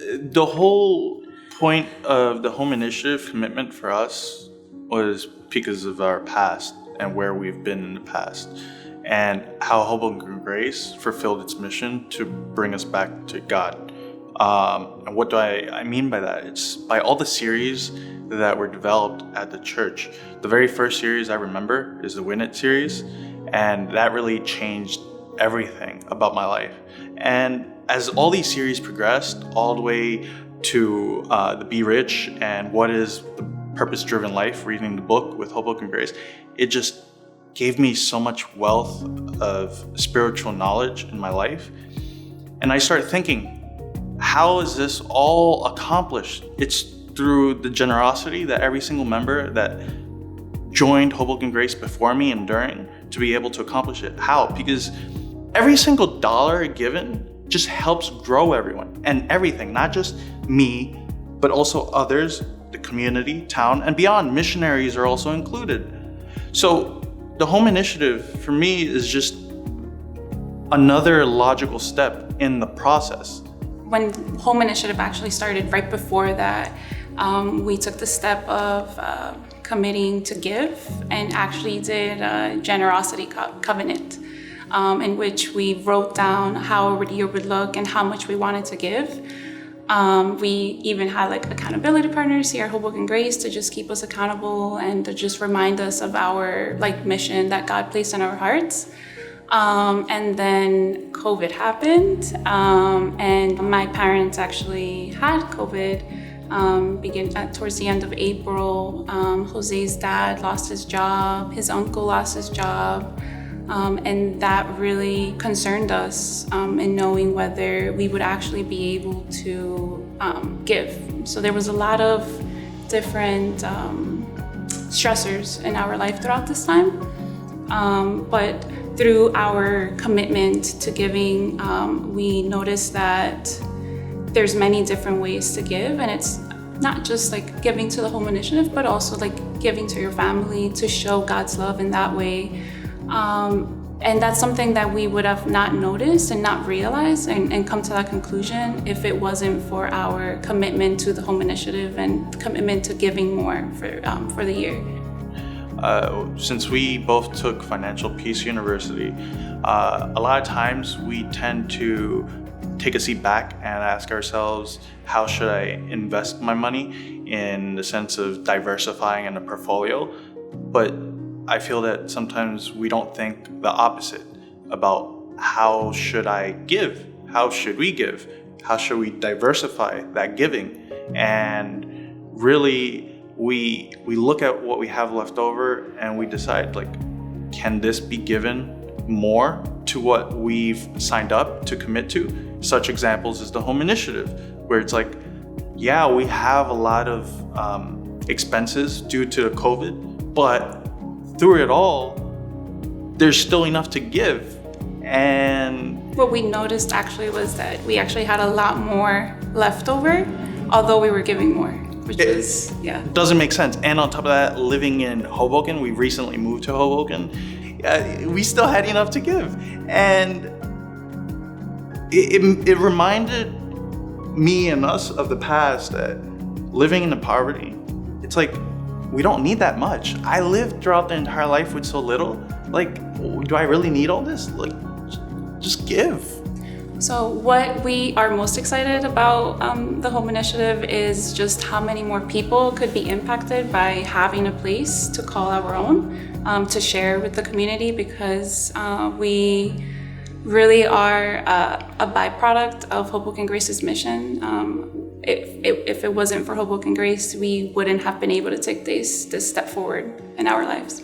The whole point of the home initiative commitment for us was because of our past and where we've been in the past, and how Hoboken Grace fulfilled its mission to bring us back to God. And what do I mean by that? It's by all the series that were developed at the church. The very first series I remember is the Win It series, and that really changed everything about my life. And as all these series progressed, all the way to the Be Rich and What is the Purpose-Driven Life, reading the book with Hoboken Grace, it just gave me so much wealth of spiritual knowledge in my life. And I started thinking, how is this all accomplished? It's through the generosity that every single member that joined Hoboken Grace before me and during to be able to accomplish it. How? Because every single dollar given just helps grow everyone and everything, not just me, but also others, the community, town, and beyond. Missionaries are also included. So the home initiative for me is just another logical step in the process. When home initiative actually started, right before that, we took the step of committing to give and actually did a generosity covenant, in which we wrote down how our year would look and how much we wanted to give. We even had accountability partners here at Hoboken Grace to just keep us accountable and to just remind us of our mission that God placed in our hearts. And then COVID happened, and my parents actually had COVID towards the end of April. Jose's dad lost his job, his uncle lost his job, and that really concerned us in knowing whether we would actually be able to give. So there was a lot of different stressors in our life throughout this time, but through our commitment to giving, we noticed that there's many different ways to give, and it's not just giving to the home initiative, but also giving to your family to show God's love in that way. And that's something that we would have not noticed and not realized and come to that conclusion if it wasn't for our commitment to the home initiative and commitment to giving more for the year. Since we both took Financial Peace University, a lot of times we tend to take a seat back and ask ourselves, how should I invest my money in the sense of diversifying in a portfolio? But I feel that sometimes we don't think the opposite about how should I give? How should we give? How should we diversify that giving? And really, we look at what we have left over and we decide, can this be given more to what we've signed up to commit to? Such examples is the home initiative, where it's yeah, we have a lot of expenses due to COVID, but through it all, there's still enough to give. And what we noticed actually was that we actually had a lot more left over, although we were giving more, which doesn't make sense. And on top of that, living in Hoboken, we recently moved to Hoboken, we still had enough to give. And it reminded me and us of the past, that living in the poverty, it's we don't need that much. I lived throughout the entire life with so little. Do I really need all this? Just give. So what we are most excited about the home initiative is just how many more people could be impacted by having a place to call our own, to share with the community, because we really are a byproduct of Hoboken Grace's mission. If it wasn't for Hoboken Grace, we wouldn't have been able to take this step forward in our lives.